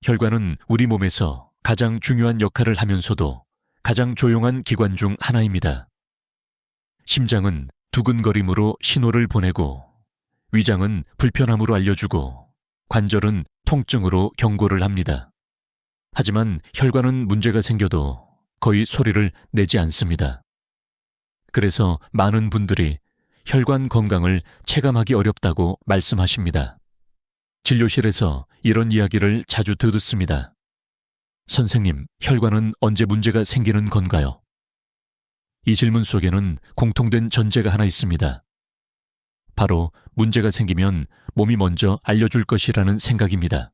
혈관은 우리 몸에서 가장 중요한 역할을 하면서도 가장 조용한 기관 중 하나입니다. 심장은 두근거림으로 신호를 보내고, 위장은 불편함으로 알려주고, 관절은 통증으로 경고를 합니다. 하지만 혈관은 문제가 생겨도 거의 소리를 내지 않습니다. 그래서 많은 분들이 혈관 건강을 체감하기 어렵다고 말씀하십니다. 진료실에서 이런 이야기를 자주 듣습니다. 선생님, 혈관은 언제 문제가 생기는 건가요? 이 질문 속에는 공통된 전제가 하나 있습니다. 바로 문제가 생기면 몸이 먼저 알려줄 것이라는 생각입니다.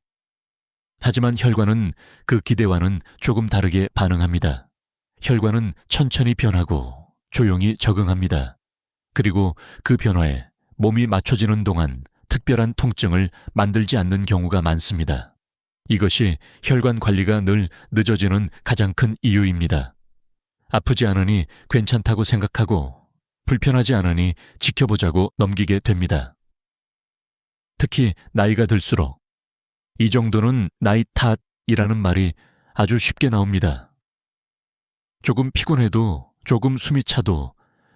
하지만 혈관은 그 기대와는 조금 다르게 반응합니다. 혈관은 천천히 변하고 조용히 적응합니다. 그리고 그 변화에 몸이 맞춰지는 동안 특별한 통증을 만들지 않는 경우가 많습니다. 이것이 혈관 관리가 늘 늦어지는 가장 큰 이유입니다. 아프지 않으니 괜찮다고 생각하고 불편하지 않으니 지켜보자고 넘기게 됩니다. 특히 나이가 들수록 이 정도는 나이 탓이라는 말이 아주 쉽게 나옵니다. 조금 피곤해도 조금 숨이 차도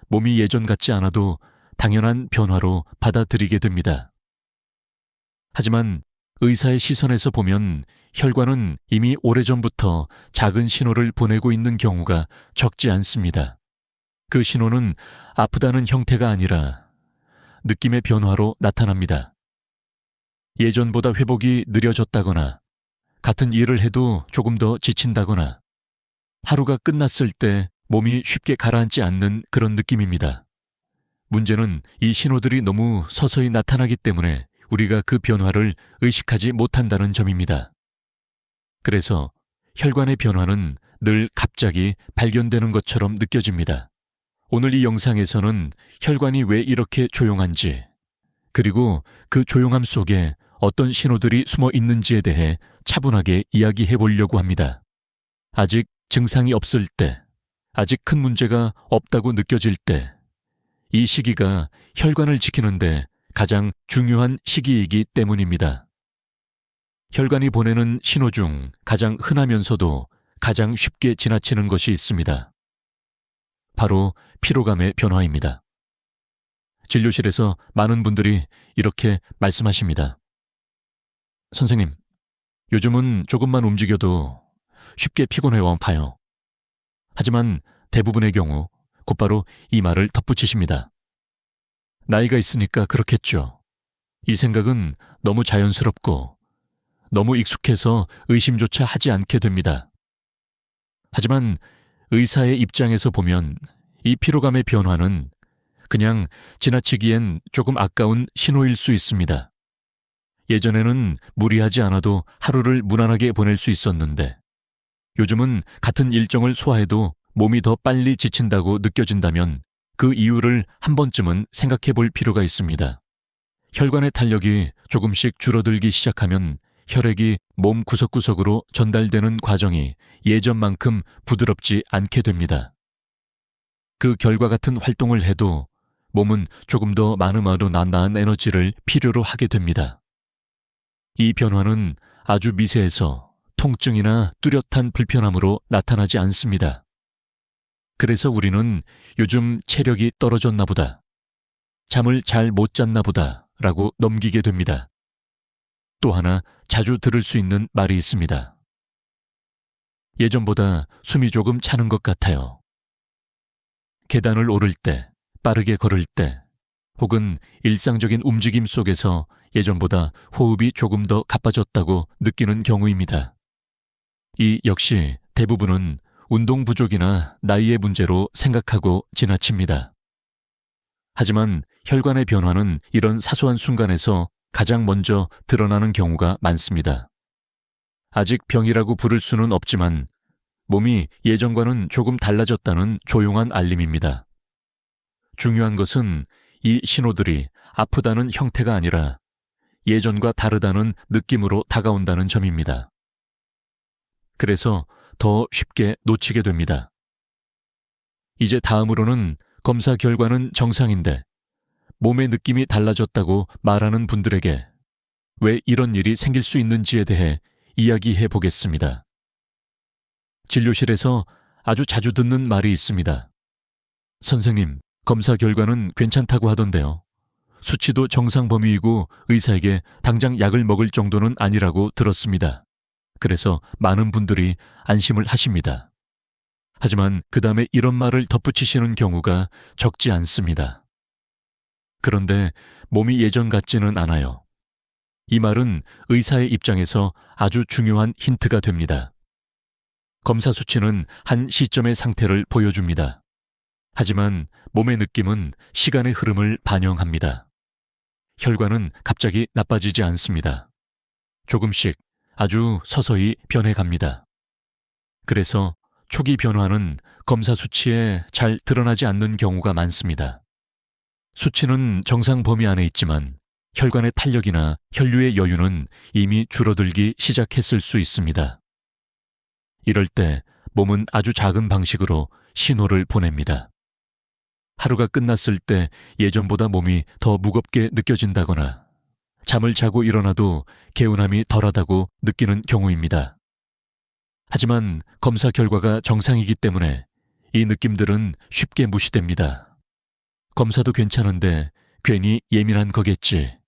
몸이 예전 같지 않아도 당연한 변화로 받아들이게 됩니다. 하지만 의사의 시선에서 보면 혈관은 이미 오래전부터 작은 신호를 보내고 있는 경우가 적지 않습니다. 그 신호는 아프다는 형태가 아니라 느낌의 변화로 나타납니다. 예전보다 회복이 느려졌다거나, 같은 일을 해도 조금 더 지친다거나, 하루가 끝났을 때 몸이 쉽게 가라앉지 않는 그런 느낌입니다. 문제는 이 신호들이 너무 서서히 나타나기 때문에 우리가 그 변화를 의식하지 못한다는 점입니다. 그래서 혈관의 변화는 늘 갑자기 발견되는 것처럼 느껴집니다. 오늘 이 영상에서는 혈관이 왜 이렇게 조용한지, 그리고 그 조용함 속에 어떤 신호들이 숨어 있는지에 대해 차분하게 이야기해 보려고 합니다. 아직 증상이 없을 때, 아직 큰 문제가 없다고 느껴질 때, 이 시기가 혈관을 지키는데 가장 중요한 시기이기 때문입니다. 혈관이 보내는 신호 중 가장 흔하면서도 가장 쉽게 지나치는 것이 있습니다. 바로 피로감의 변화입니다. 진료실에서 많은 분들이 이렇게 말씀하십니다. 선생님, 요즘은 조금만 움직여도 쉽게 피곤해와 봐요. 하지만 대부분의 경우 곧바로 이 말을 덧붙이십니다. 나이가 있으니까 그렇겠죠. 이 생각은 너무 자연스럽고 너무 익숙해서 의심조차 하지 않게 됩니다. 하지만 의사의 입장에서 보면 이 피로감의 변화는 그냥 지나치기엔 조금 아까운 신호일 수 있습니다. 예전에는 무리하지 않아도 하루를 무난하게 보낼 수 있었는데, 요즘은 같은 일정을 소화해도 몸이 더 빨리 지친다고 느껴진다면 그 이유를 한 번쯤은 생각해 볼 필요가 있습니다. 혈관의 탄력이 조금씩 줄어들기 시작하면 혈액이 몸 구석구석으로 전달되는 과정이 예전만큼 부드럽지 않게 됩니다. 그 결과 같은 활동을 해도 몸은 조금 더 많음으로 나한 에너지를 필요로 하게 됩니다. 이 변화는 아주 미세해서 통증이나 뚜렷한 불편함으로 나타나지 않습니다. 그래서 우리는 요즘 체력이 떨어졌나 보다, 잠을 잘 못 잤나 보다 라고 넘기게 됩니다. 또 하나 자주 들을 수 있는 말이 있습니다. 예전보다 숨이 조금 차는 것 같아요. 계단을 오를 때, 빠르게 걸을 때, 혹은 일상적인 움직임 속에서 예전보다 호흡이 조금 더 가빠졌다고 느끼는 경우입니다. 이 역시 대부분은 운동 부족이나 나이의 문제로 생각하고 지나칩니다. 하지만 혈관의 변화는 이런 사소한 순간에서 가장 먼저 드러나는 경우가 많습니다. 아직 병이라고 부를 수는 없지만 몸이 예전과는 조금 달라졌다는 조용한 알림입니다. 중요한 것은 이 신호들이 아프다는 형태가 아니라 예전과 다르다는 느낌으로 다가온다는 점입니다. 그래서 더 쉽게 놓치게 됩니다. 이제 다음으로는 검사 결과는 정상인데 몸의 느낌이 달라졌다고 말하는 분들에게 왜 이런 일이 생길 수 있는지에 대해 이야기해 보겠습니다. 진료실에서 아주 자주 듣는 말이 있습니다. 선생님, 검사 결과는 괜찮다고 하던데요. 수치도 정상 범위이고 의사에게 당장 약을 먹을 정도는 아니라고 들었습니다. 그래서 많은 분들이 안심을 하십니다. 하지만 그 다음에 이런 말을 덧붙이시는 경우가 적지 않습니다. 그런데 몸이 예전 같지는 않아요. 이 말은 의사의 입장에서 아주 중요한 힌트가 됩니다. 검사 수치는 한 시점의 상태를 보여줍니다. 하지만 몸의 느낌은 시간의 흐름을 반영합니다. 혈관은 갑자기 나빠지지 않습니다. 조금씩 아주 서서히 변해갑니다. 그래서 초기 변화는 검사 수치에 잘 드러나지 않는 경우가 많습니다. 수치는 정상 범위 안에 있지만 혈관의 탄력이나 혈류의 여유는 이미 줄어들기 시작했을 수 있습니다. 이럴 때 몸은 아주 작은 방식으로 신호를 보냅니다. 하루가 끝났을 때 예전보다 몸이 더 무겁게 느껴진다거나 잠을 자고 일어나도 개운함이 덜하다고 느끼는 경우입니다. 하지만 검사 결과가 정상이기 때문에 이 느낌들은 쉽게 무시됩니다. 검사도 괜찮은데 괜히 예민한 거겠지.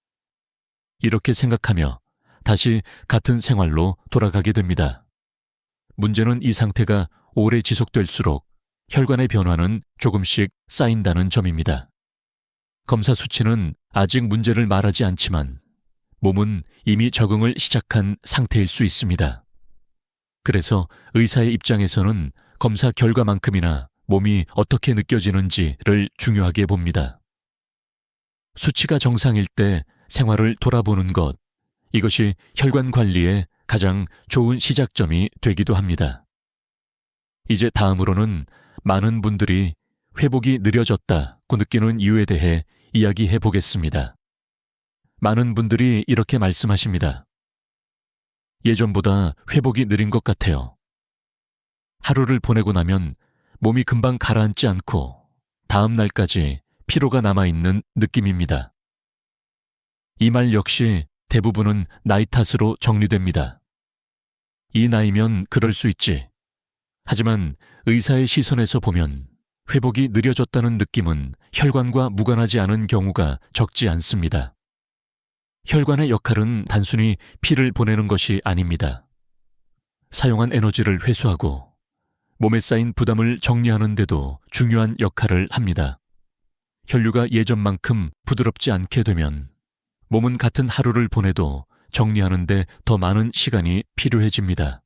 이렇게 생각하며 다시 같은 생활로 돌아가게 됩니다. 문제는 이 상태가 오래 지속될수록 혈관의 변화는 조금씩 쌓인다는 점입니다. 검사 수치는 아직 문제를 말하지 않지만 몸은 이미 적응을 시작한 상태일 수 있습니다. 그래서 의사의 입장에서는 검사 결과만큼이나 몸이 어떻게 느껴지는지를 중요하게 봅니다. 수치가 정상일 때 생활을 돌아보는 것, 이것이 혈관 관리의 가장 좋은 시작점이 되기도 합니다. 이제 다음으로는 많은 분들이 회복이 느려졌다고 느끼는 이유에 대해 이야기해 보겠습니다. 많은 분들이 이렇게 말씀하십니다. 예전보다 회복이 느린 것 같아요. 하루를 보내고 나면 몸이 금방 가라앉지 않고 다음 날까지 피로가 남아있는 느낌입니다. 이 말 역시 대부분은 나이 탓으로 정리됩니다. 이 나이면 그럴 수 있지. 하지만 의사의 시선에서 보면 회복이 느려졌다는 느낌은 혈관과 무관하지 않은 경우가 적지 않습니다. 혈관의 역할은 단순히 피를 보내는 것이 아닙니다. 사용한 에너지를 회수하고 몸에 쌓인 부담을 정리하는 데도 중요한 역할을 합니다. 혈류가 예전만큼 부드럽지 않게 되면 몸은 같은 하루를 보내도 정리하는 데 더 많은 시간이 필요해집니다.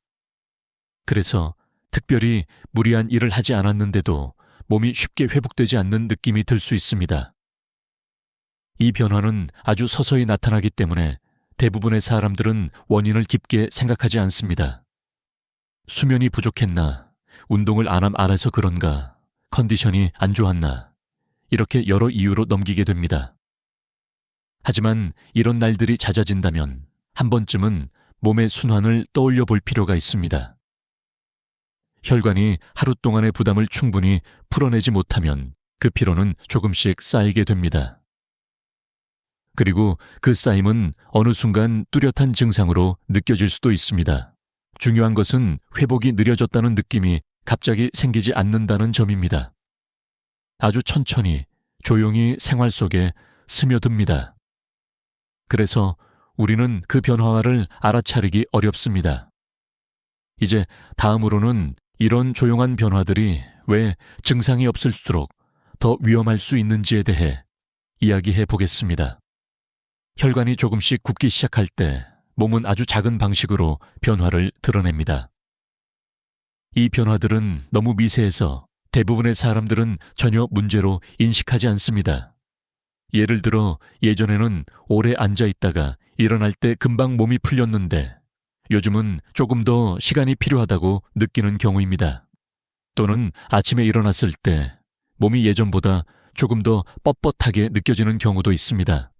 그래서 특별히 무리한 일을 하지 않았는데도 몸이 쉽게 회복되지 않는 느낌이 들 수 있습니다. 이 변화는 아주 서서히 나타나기 때문에 대부분의 사람들은 원인을 깊게 생각하지 않습니다. 수면이 부족했나, 운동을 안 해서 그런가, 컨디션이 안 좋았나, 이렇게 여러 이유로 넘기게 됩니다. 하지만 이런 날들이 잦아진다면 한 번쯤은 몸의 순환을 떠올려 볼 필요가 있습니다. 혈관이 하루 동안의 부담을 충분히 풀어내지 못하면 그 피로는 조금씩 쌓이게 됩니다. 그리고 그 쌓임은 어느 순간 뚜렷한 증상으로 느껴질 수도 있습니다. 중요한 것은 회복이 느려졌다는 느낌이 갑자기 생기지 않는다는 점입니다. 아주 천천히, 조용히 생활 속에 스며듭니다. 그래서 우리는 그 변화를 알아차리기 어렵습니다. 이제 다음으로는 이런 조용한 변화들이 왜 증상이 없을수록 더 위험할 수 있는지에 대해 이야기해 보겠습니다. 혈관이 조금씩 굳기 시작할 때 몸은 아주 작은 방식으로 변화를 드러냅니다. 이 변화들은 너무 미세해서 대부분의 사람들은 전혀 문제로 인식하지 않습니다. 예를 들어 예전에는 오래 앉아 있다가 일어날 때 금방 몸이 풀렸는데 요즘은 조금 더 시간이 필요하다고 느끼는 경우입니다. 또는 아침에 일어났을 때 몸이 예전보다 조금 더 뻣뻣하게 느껴지는 경우도 있습니다.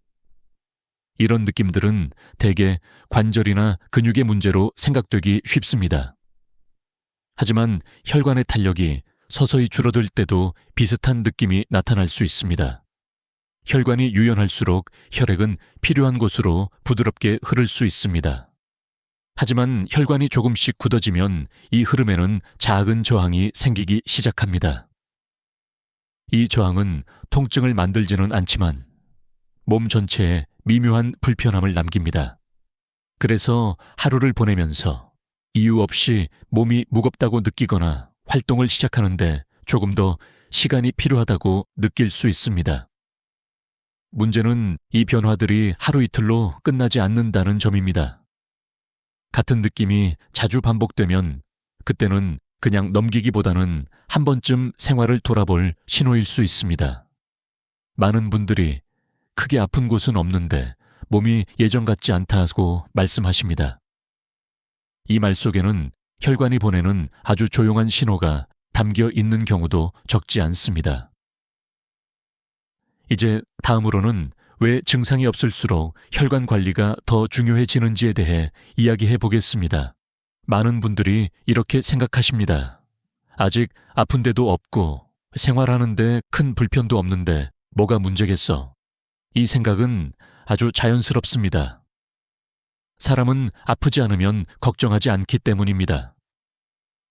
이런 느낌들은 대개 관절이나 근육의 문제로 생각되기 쉽습니다. 하지만 혈관의 탄력이 서서히 줄어들 때도 비슷한 느낌이 나타날 수 있습니다. 혈관이 유연할수록 혈액은 필요한 곳으로 부드럽게 흐를 수 있습니다. 하지만 혈관이 조금씩 굳어지면 이 흐름에는 작은 저항이 생기기 시작합니다. 이 저항은 통증을 만들지는 않지만 몸 전체에 미묘한 불편함을 남깁니다. 그래서 하루를 보내면서 이유 없이 몸이 무겁다고 느끼거나 활동을 시작하는데 조금 더 시간이 필요하다고 느낄 수 있습니다. 문제는 이 변화들이 하루 이틀로 끝나지 않는다는 점입니다. 같은 느낌이 자주 반복되면 그때는 그냥 넘기기보다는 한 번쯤 생활을 돌아볼 신호일 수 있습니다. 많은 분들이 크게 아픈 곳은 없는데 몸이 예전 같지 않다고 말씀하십니다. 이 말 속에는 혈관이 보내는 아주 조용한 신호가 담겨 있는 경우도 적지 않습니다. 이제 다음으로는 왜 증상이 없을수록 혈관 관리가 더 중요해지는지에 대해 이야기해 보겠습니다. 많은 분들이 이렇게 생각하십니다. 아직 아픈 데도 없고 생활하는데 큰 불편도 없는데 뭐가 문제겠어? 이 생각은 아주 자연스럽습니다. 사람은 아프지 않으면 걱정하지 않기 때문입니다.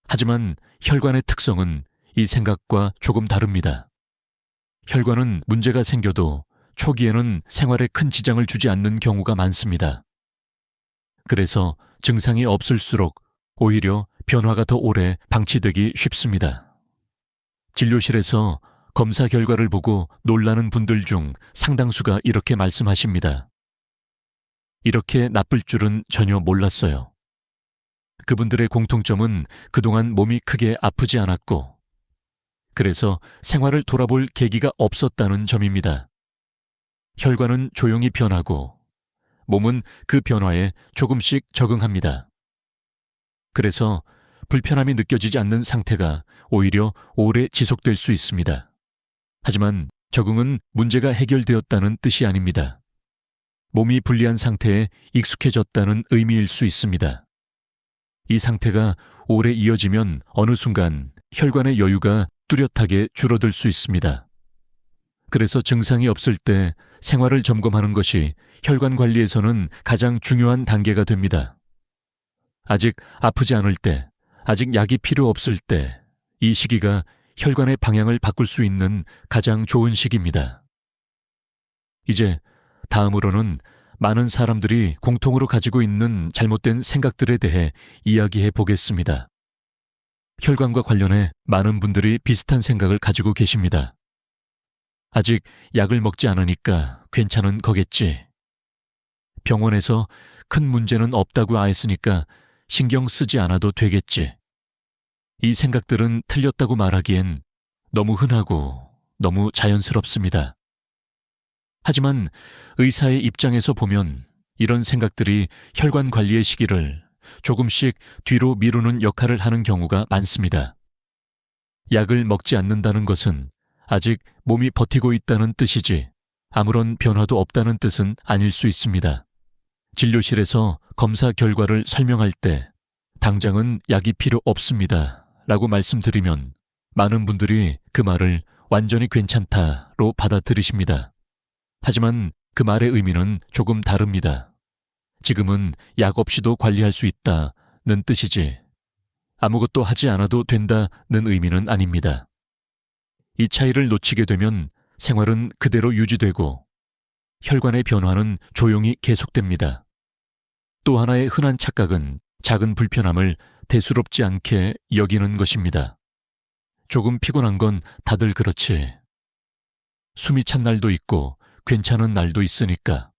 하지만 혈관의 특성은 이 생각과 조금 다릅니다. 혈관은 문제가 생겨도 초기에는 생활에 큰 지장을 주지 않는 경우가 많습니다. 그래서 증상이 없을수록 오히려 변화가 더 오래 방치되기 쉽습니다. 진료실에서 검사 결과를 보고 놀라는 분들 중 상당수가 이렇게 말씀하십니다. 이렇게 나쁠 줄은 전혀 몰랐어요. 그분들의 공통점은 그동안 몸이 크게 아프지 않았고, 그래서 생활을 돌아볼 계기가 없었다는 점입니다. 혈관은 조용히 변하고 몸은 그 변화에 조금씩 적응합니다. 그래서 불편함이 느껴지지 않는 상태가 오히려 오래 지속될 수 있습니다. 하지만 적응은 문제가 해결되었다는 뜻이 아닙니다. 몸이 불리한 상태에 익숙해졌다는 의미일 수 있습니다. 이 상태가 오래 이어지면 어느 순간 혈관의 여유가 뚜렷하게 줄어들 수 있습니다. 그래서 증상이 없을 때 생활을 점검하는 것이 혈관 관리에서는 가장 중요한 단계가 됩니다. 아직 아프지 않을 때, 아직 약이 필요 없을 때, 이 시기가 혈관의 방향을 바꿀 수 있는 가장 좋은 시기입니다. 이제 다음으로는 많은 사람들이 공통으로 가지고 있는 잘못된 생각들에 대해 이야기해 보겠습니다. 혈관과 관련해 많은 분들이 비슷한 생각을 가지고 계십니다. 아직 약을 먹지 않으니까 괜찮은 거겠지. 병원에서 큰 문제는 없다고 했으니까 신경 쓰지 않아도 되겠지. 이 생각들은 틀렸다고 말하기엔 너무 흔하고 너무 자연스럽습니다. 하지만 의사의 입장에서 보면 이런 생각들이 혈관 관리의 시기를 조금씩 뒤로 미루는 역할을 하는 경우가 많습니다. 약을 먹지 않는다는 것은 아직 몸이 버티고 있다는 뜻이지 아무런 변화도 없다는 뜻은 아닐 수 있습니다. 진료실에서 검사 결과를 설명할 때 당장은 약이 필요 없습니다 라고 말씀드리면 많은 분들이 그 말을 완전히 괜찮다로 받아들이십니다. 하지만 그 말의 의미는 조금 다릅니다. 지금은 약 없이도 관리할 수 있다는 뜻이지 아무것도 하지 않아도 된다는 의미는 아닙니다. 이 차이를 놓치게 되면 생활은 그대로 유지되고 혈관의 변화는 조용히 계속됩니다. 또 하나의 흔한 착각은 작은 불편함을 대수롭지 않게 여기는 것입니다. 조금 피곤한 건 다들 그렇지. 숨이 찬 날도 있고 괜찮은 날도 있으니까.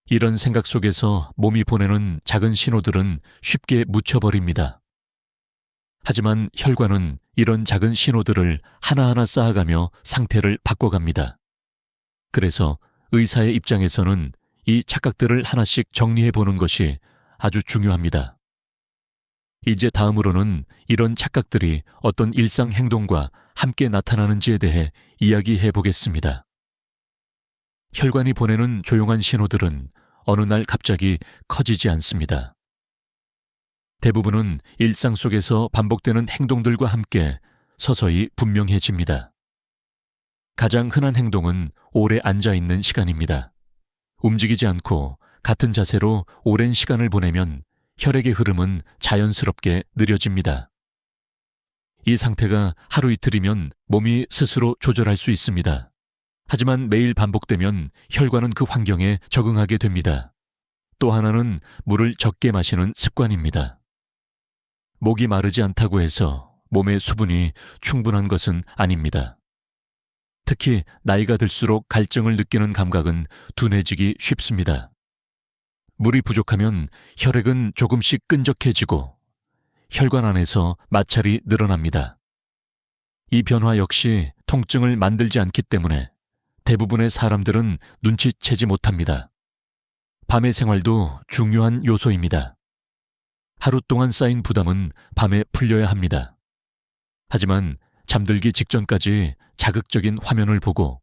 이런 생각 속에서 몸이 보내는 작은 신호들은 쉽게 묻혀버립니다. 하지만 혈관은 이런 작은 신호들을 하나하나 쌓아가며 상태를 바꿔갑니다. 그래서 의사의 입장에서는 이 착각들을 하나씩 정리해보는 것이 아주 중요합니다. 이제 다음으로는 이런 착각들이 어떤 일상 행동과 함께 나타나는지에 대해 이야기해 보겠습니다. 혈관이 보내는 조용한 신호들은 어느 날 갑자기 커지지 않습니다. 대부분은 일상 속에서 반복되는 행동들과 함께 서서히 분명해집니다. 가장 흔한 행동은 오래 앉아있는 시간입니다. 움직이지 않고 같은 자세로 오랜 시간을 보내면 혈액의 흐름은 자연스럽게 느려집니다. 이 상태가 하루 이틀이면 몸이 스스로 조절할 수 있습니다. 하지만 매일 반복되면 혈관은 그 환경에 적응하게 됩니다. 또 하나는 물을 적게 마시는 습관입니다. 목이 마르지 않다고 해서 몸의 수분이 충분한 것은 아닙니다. 특히 나이가 들수록 갈증을 느끼는 감각은 둔해지기 쉽습니다. 물이 부족하면 혈액은 조금씩 끈적해지고 혈관 안에서 마찰이 늘어납니다. 이 변화 역시 통증을 만들지 않기 때문에 대부분의 사람들은 눈치채지 못합니다. 밤의 생활도 중요한 요소입니다. 하루 동안 쌓인 부담은 밤에 풀려야 합니다. 하지만 잠들기 직전까지 자극적인 화면을 보고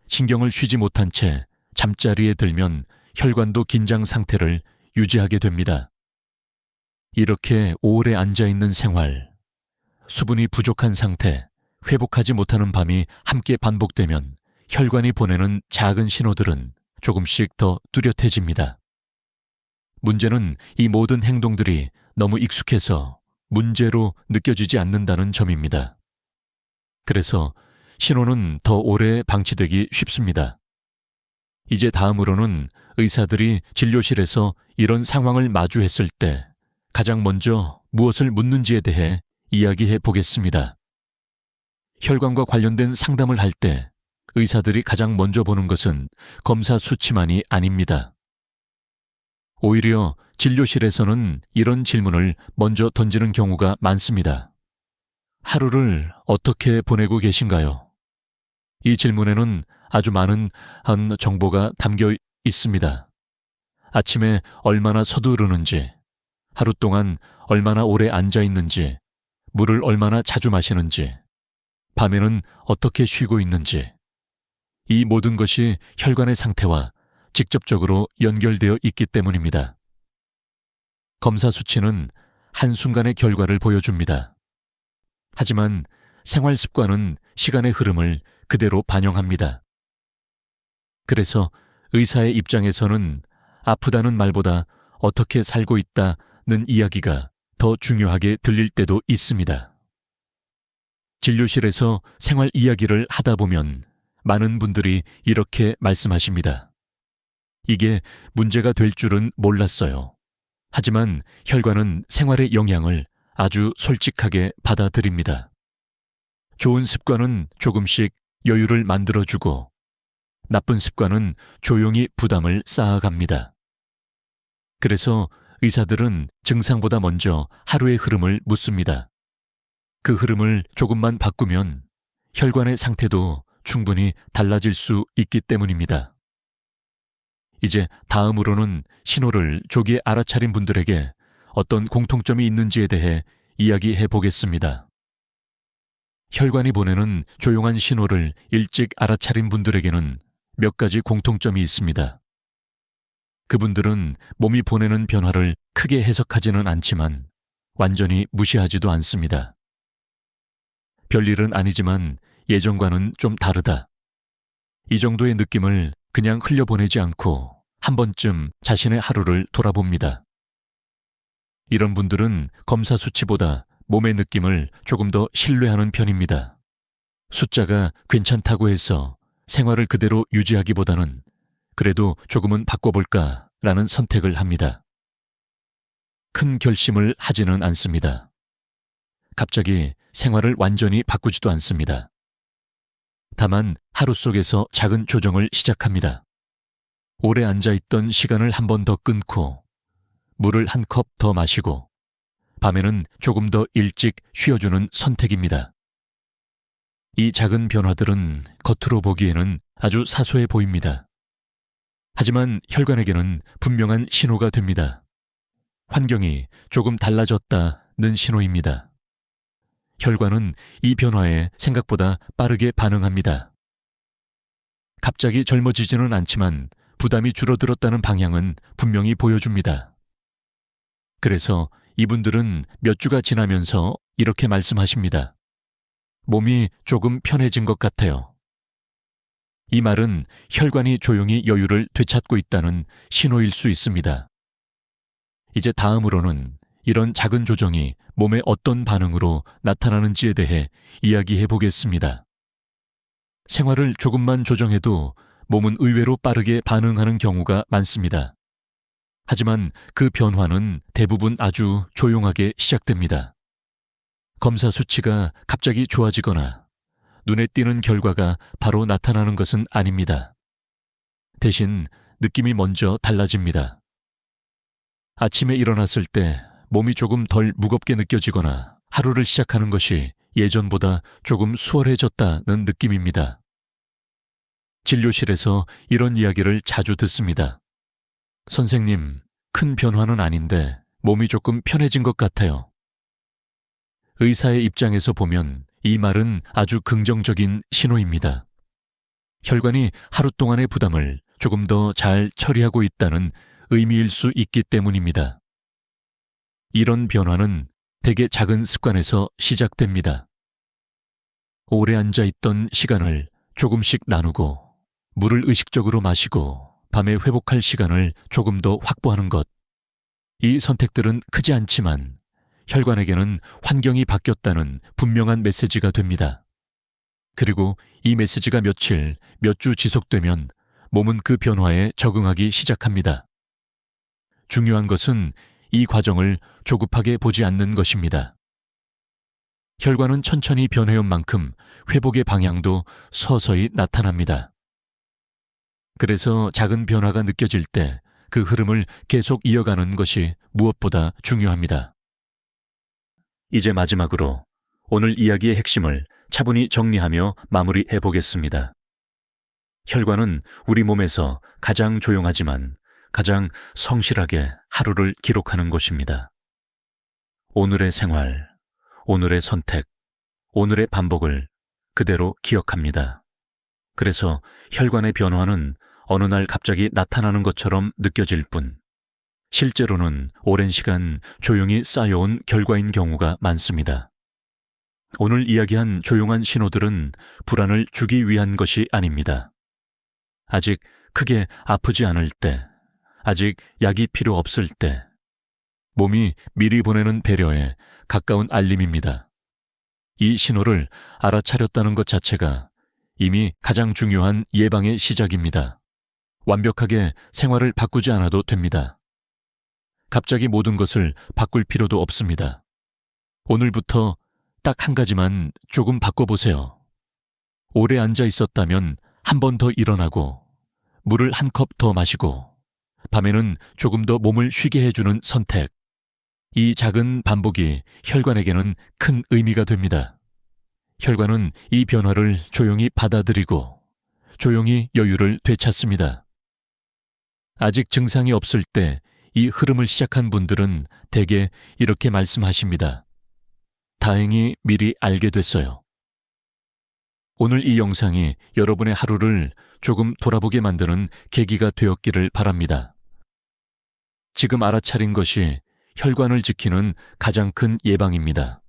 신경을 쉬지 못한 채 잠자리에 들면 혈관도 긴장 상태를 유지하게 됩니다. 이렇게 오래 앉아있는 생활, 수분이 부족한 상태, 회복하지 못하는 밤이 함께 반복되면 혈관이 보내는 작은 신호들은 조금씩 더 뚜렷해집니다. 문제는 이 모든 행동들이 너무 익숙해서 문제로 느껴지지 않는다는 점입니다. 그래서 신호는 더 오래 방치되기 쉽습니다. 이제 다음으로는 의사들이 진료실에서 이런 상황을 마주했을 때 가장 먼저 무엇을 묻는지에 대해 이야기해 보겠습니다. 혈관과 관련된 상담을 할 때 의사들이 가장 먼저 보는 것은 검사 수치만이 아닙니다. 오히려 진료실에서는 이런 질문을 먼저 던지는 경우가 많습니다. 하루를 어떻게 보내고 계신가요? 이 질문에는 아주 많은 정보가 담겨 있습니다. 아침에 얼마나 서두르는지, 하루 동안 얼마나 오래 앉아 있는지, 물을 얼마나 자주 마시는지, 밤에는 어떻게 쉬고 있는지, 이 모든 것이 혈관의 상태와 직접적으로 연결되어 있기 때문입니다. 검사 수치는 한순간의 결과를 보여줍니다. 하지만 생활 습관은 시간의 흐름을 그대로 반영합니다. 그래서 의사의 입장에서는 아프다는 말보다 어떻게 살고 있다는 이야기가 더 중요하게 들릴 때도 있습니다. 진료실에서 생활 이야기를 하다 보면 많은 분들이 이렇게 말씀하십니다. 이게 문제가 될 줄은 몰랐어요. 하지만 혈관은 생활의 영향을 아주 솔직하게 받아들입니다. 좋은 습관은 조금씩 여유를 만들어주고 나쁜 습관은 조용히 부담을 쌓아갑니다. 그래서 의사들은 증상보다 먼저 하루의 흐름을 묻습니다. 그 흐름을 조금만 바꾸면 혈관의 상태도 충분히 달라질 수 있기 때문입니다. 이제 다음으로는 신호를 조기에 알아차린 분들에게 어떤 공통점이 있는지에 대해 이야기해 보겠습니다. 혈관이 보내는 조용한 신호를 일찍 알아차린 분들에게는 몇 가지 공통점이 있습니다. 그분들은 몸이 보내는 변화를 크게 해석하지는 않지만 완전히 무시하지도 않습니다. 별일은 아니지만 예전과는 좀 다르다. 이 정도의 느낌을 그냥 흘려보내지 않고 한 번쯤 자신의 하루를 돌아봅니다. 이런 분들은 검사 수치보다 몸의 느낌을 조금 더 신뢰하는 편입니다. 숫자가 괜찮다고 해서 생활을 그대로 유지하기보다는 그래도 조금은 바꿔볼까라는 선택을 합니다. 큰 결심을 하지는 않습니다. 갑자기 생활을 완전히 바꾸지도 않습니다. 다만 하루 속에서 작은 조정을 시작합니다. 오래 앉아있던 시간을 한 번 더 끊고 물을 한 컵 더 마시고 밤에는 조금 더 일찍 쉬어주는 선택입니다. 이 작은 변화들은 겉으로 보기에는 아주 사소해 보입니다. 하지만 혈관에게는 분명한 신호가 됩니다. 환경이 조금 달라졌다는 신호입니다. 혈관은 이 변화에 생각보다 빠르게 반응합니다. 갑자기 젊어지지는 않지만 부담이 줄어들었다는 방향은 분명히 보여줍니다. 그래서 이분들은 몇 주가 지나면서 이렇게 말씀하십니다. 몸이 조금 편해진 것 같아요. 이 말은 혈관이 조용히 여유를 되찾고 있다는 신호일 수 있습니다. 이제 다음으로는 이런 작은 조정이 몸에 어떤 반응으로 나타나는지에 대해 이야기해 보겠습니다. 생활을 조금만 조정해도 몸은 의외로 빠르게 반응하는 경우가 많습니다. 하지만 그 변화는 대부분 아주 조용하게 시작됩니다. 검사 수치가 갑자기 좋아지거나 눈에 띄는 결과가 바로 나타나는 것은 아닙니다. 대신 느낌이 먼저 달라집니다. 아침에 일어났을 때 몸이 조금 덜 무겁게 느껴지거나 하루를 시작하는 것이 예전보다 조금 수월해졌다는 느낌입니다. 진료실에서 이런 이야기를 자주 듣습니다. 선생님, 큰 변화는 아닌데 몸이 조금 편해진 것 같아요. 의사의 입장에서 보면 이 말은 아주 긍정적인 신호입니다. 혈관이 하루 동안의 부담을 조금 더 잘 처리하고 있다는 의미일 수 있기 때문입니다. 이런 변화는 대개 작은 습관에서 시작됩니다. 오래 앉아있던 시간을 조금씩 나누고 물을 의식적으로 마시고 밤에 회복할 시간을 조금 더 확보하는 것. 이 선택들은 크지 않지만 혈관에게는 환경이 바뀌었다는 분명한 메시지가 됩니다. 그리고 이 메시지가 며칠, 몇 주 지속되면 몸은 그 변화에 적응하기 시작합니다. 중요한 것은 이 과정을 조급하게 보지 않는 것입니다. 혈관은 천천히 변해온 만큼 회복의 방향도 서서히 나타납니다. 그래서 작은 변화가 느껴질 때 그 흐름을 계속 이어가는 것이 무엇보다 중요합니다. 이제 마지막으로 오늘 이야기의 핵심을 차분히 정리하며 마무리해 보겠습니다. 혈관은 우리 몸에서 가장 조용하지만 가장 성실하게 하루를 기록하는 곳입니다. 오늘의 생활, 오늘의 선택, 오늘의 반복을 그대로 기억합니다. 그래서 혈관의 변화는 어느 날 갑자기 나타나는 것처럼 느껴질 뿐, 실제로는 오랜 시간 조용히 쌓여온 결과인 경우가 많습니다. 오늘 이야기한 조용한 신호들은 불안을 주기 위한 것이 아닙니다. 아직 크게 아프지 않을 때, 아직 약이 필요 없을 때, 몸이 미리 보내는 배려에 가까운 알림입니다. 이 신호를 알아차렸다는 것 자체가 이미 가장 중요한 예방의 시작입니다. 완벽하게 생활을 바꾸지 않아도 됩니다. 갑자기 모든 것을 바꿀 필요도 없습니다. 오늘부터 딱 한 가지만 조금 바꿔보세요. 오래 앉아 있었다면 한 번 더 일어나고, 물을 한 컵 더 마시고, 밤에는 조금 더 몸을 쉬게 해주는 선택. 이 작은 반복이 혈관에게는 큰 의미가 됩니다. 혈관은 이 변화를 조용히 받아들이고 조용히 여유를 되찾습니다. 아직 증상이 없을 때 이 흐름을 시작한 분들은 대개 이렇게 말씀하십니다. 다행히 미리 알게 됐어요. 오늘 이 영상이 여러분의 하루를 조금 돌아보게 만드는 계기가 되었기를 바랍니다. 지금 알아차린 것이 혈관을 지키는 가장 큰 예방입니다.